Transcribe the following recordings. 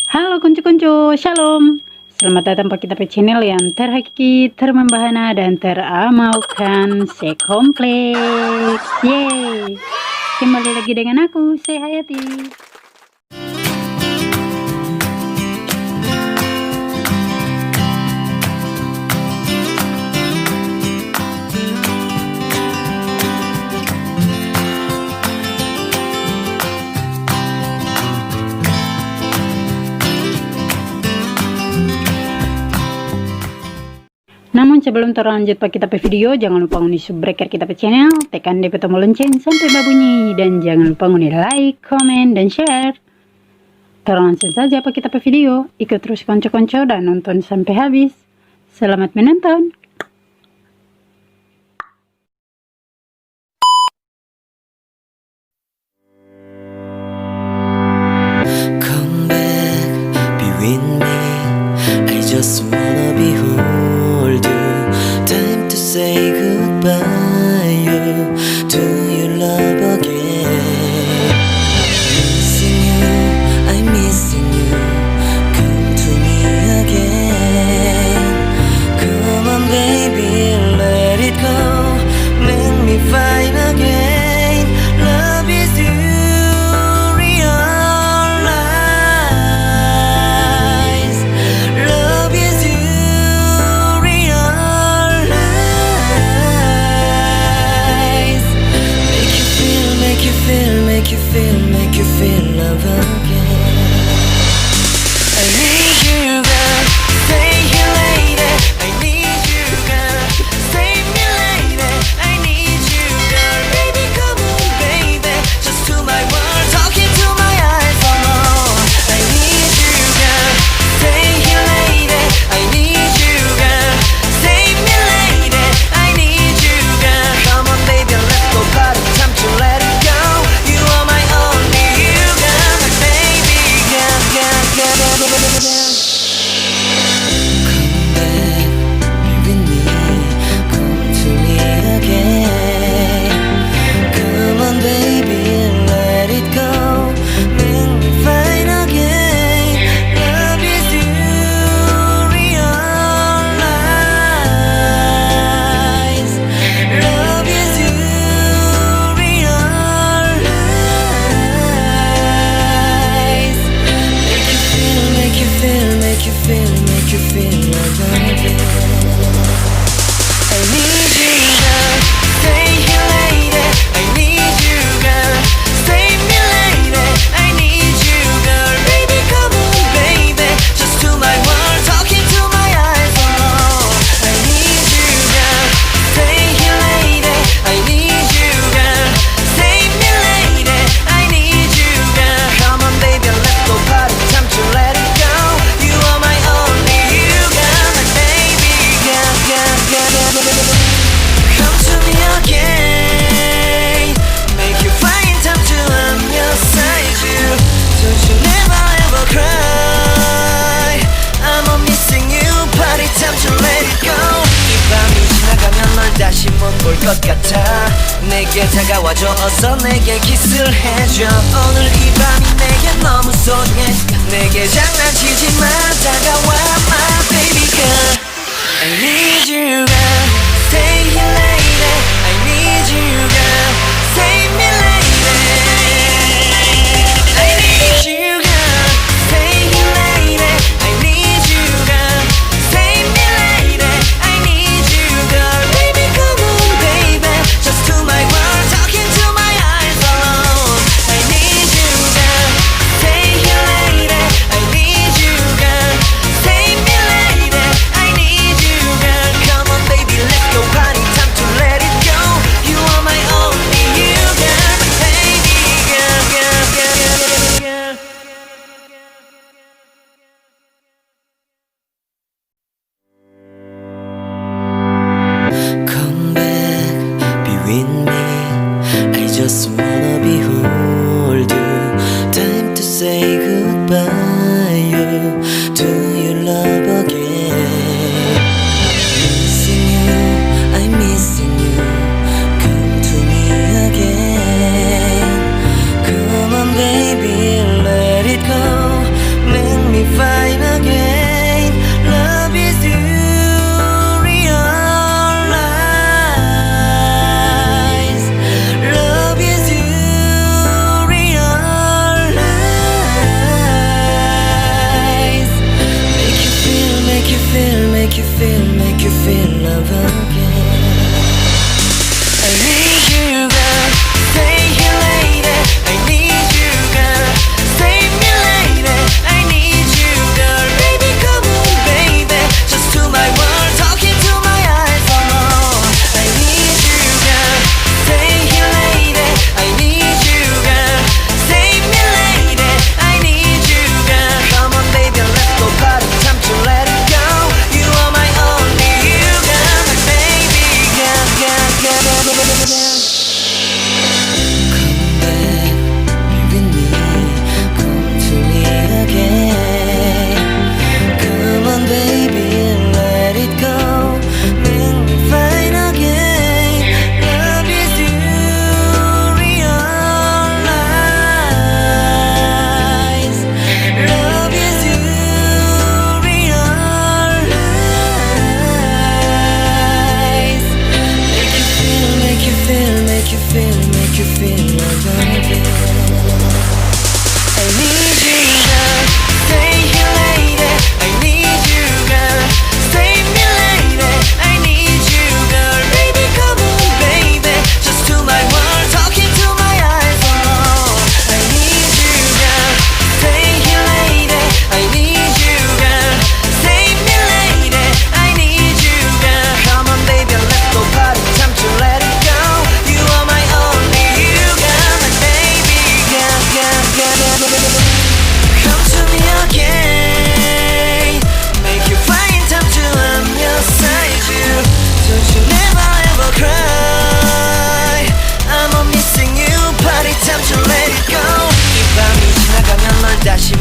Halo kuncu-kuncu, shalom. Selamat datang ke kita channel yang terhakiki, termembahana, dan teramalkan sekompleks. Yeay. Kembali lagi dengan aku, saya Hayati. Namun sebelum terlanjut pak kita video, jangan lupa undi subscribe kita channel, tekan di tombol lonceng sampai berbunyi, dan jangan lupa undi like, comment, dan share. Langsung saja pak kita video, ikut terus konco-konco dan nonton sampai habis. Selamat menonton. Come back, be with me. I just wanna behold you. Time to say goodbye. You, do you love again? Missing you, I'm missing you. Come to me again. Come on, baby, let it go. Make me fine again. Love is you. Make you feel love again. I need you, girl. Stay here, lady. I need you, girl. Save me, lady. I need you, girl. Baby, come on, baby. Just to my world, talking to my eyes alone. I need you, girl. Stay here, lady. I need you, girl. Save me, lady. I need you, girl. Come on, baby, let's go party. Time to let it go. You are my only. Come back, be with me. Come to me again. Come on, baby, let it go. Make me fine again. Love is you, realize. Love is you, realize. Make you feel like again. I need you, girl. Stay here, lady. I need you, girl. Save me, lady. I need you, girl. Baby, come on, baby. Just to my world, talking to my eyes alone. I need you, girl. Stay here, lady. I need you, girl. Save me, lady. I need you, girl. Come on, baby, let's go party. Time to let it go. You are my only, you got my baby, girl. Come to me again. Make you find time to I'm your side, you. Don't you never ever cry. I'm on missing you, party time to let it go. 이 밤이 지나가면 널 다시 못 볼 것 같아. 내게 다가와줘, 어서 내게 키스를 해줘. 오늘 이 밤이 내게 너무 소중해. 내게 장난치지 마, 다가와 my baby girl. I need you, girl. Stay here, lady. I need you, girl. Save me, lady. I need you, girl. Stay here, lady. I need you, girl. Save me, lady. I need you, girl. Baby, come on, baby. Just to my world, talking to my eyes alone. I need you, girl. Stay here, lady. I need you, girl. Save me, lady. I need you, girl. Come on, baby, let's go party. Time to let it go. You are my only, you, girl. Baby, girl, girl, girl, girl, girl. Come back, be with me. I just wanna behold you. Time to say goodbye. You, do you love again? Missing you, I'm missing you. Come to me again. Come on, baby, let it go. Make me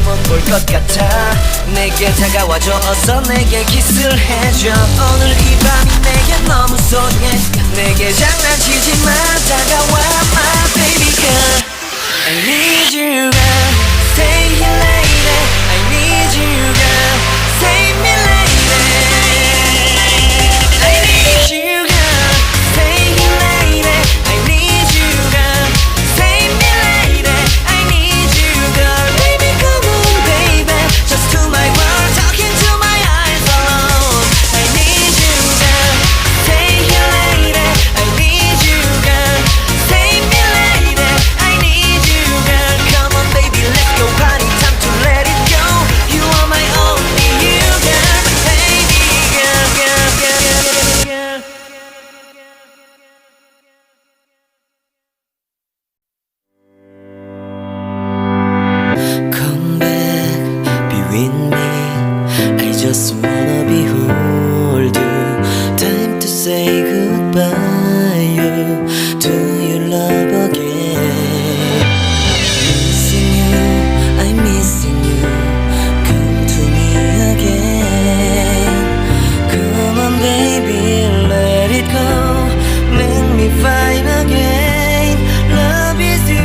못 볼 것 같아 내게 다가와줘 어서 내게 키스를 해줘 오늘 이 밤이 내게 너무 소중해 내게 장난치지 마 다가와 my baby girl I need you girl Stay here lady I need you girl Save me lady I need you girl Stay here lady I need you girl Save me lady I need you girl Baby come on baby Just to my world talking to my eyes alone I need you girl Stay here lady I need you girl Save me lady I need you girl Come on baby let's go party time to let it go You are my only you girl Baby girl girl girl girl girl Come back, be with me I just wanna behold you Time to say goodbye you To your love again Missing you, I'm missing you Come to me again Come on baby, let it go Make me fine again Love is you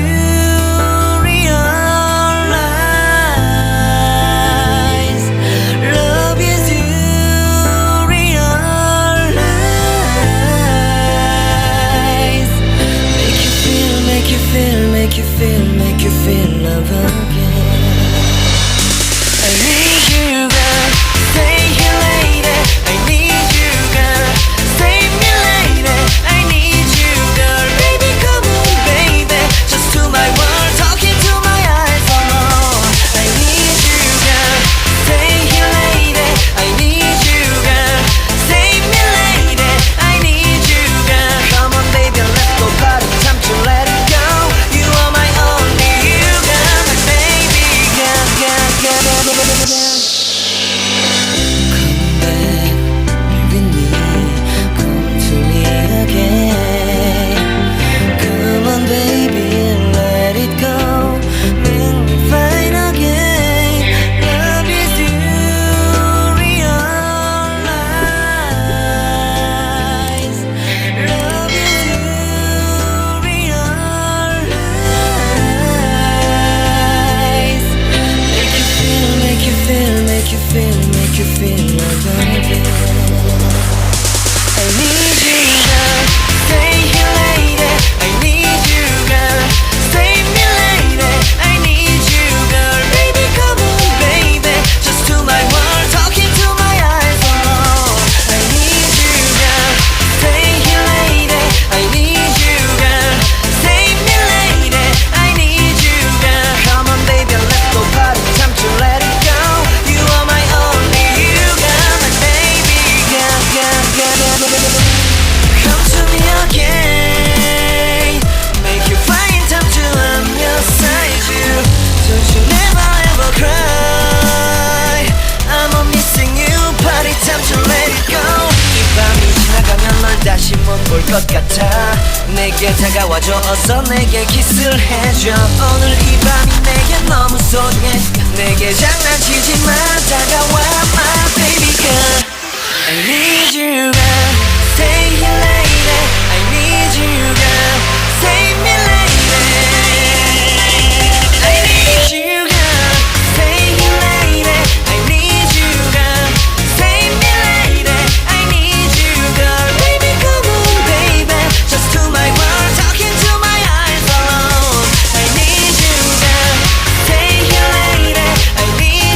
make you feel love again I need you girl Stay here lady I need you girl Save me lady I need you girl Baby come on baby Just to my world talking to my eyes alone I need you girl Stay here lady I need you girl Save me lady I need you girl Come on baby let's go party time to let it go You are my only you girl My baby girl girl girl girl Come back be with me Come to me again Come on baby let it go Make me fine again Love is you realize Love is you realize Make you feel, make you feel, make you feel like again I need you girl Stay here lady I need you girl Save me lady I need you girl Baby come on baby Just to my world talking to my eyes alone I need you girl Stay here lady I need you girl Save me lady I need you girl Come on baby let's go party time to let it go You are my only you girl My baby girl girl girl Come to me again Make you find time to I'm your side you Don't you never ever cry I'm on missing you Party time to let it go 이 밤이 지나가면 널 다시 못 볼 것 같아 내게 다가와줘 어서 내게 키스를 해줘 오늘 이 밤이 내게 너무 소중해 내게 장난치지 마 다가와 my baby girl I need you girl Stay here lady I need you girl Save me lady I need you girl Stay here lady I need you girl Save me lady I need you girl Baby come on baby Just to my world talking to my eyes alone I need you girl Stay here lady I need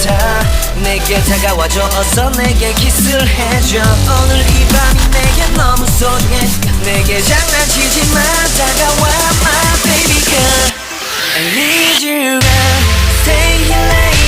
같아 내게 다가와줘 어서 내게 키스를 해줘 오늘 이 밤이 내게 너무 소중해 내게 장난치지 마 다가와 my baby girl I need you girl stay here late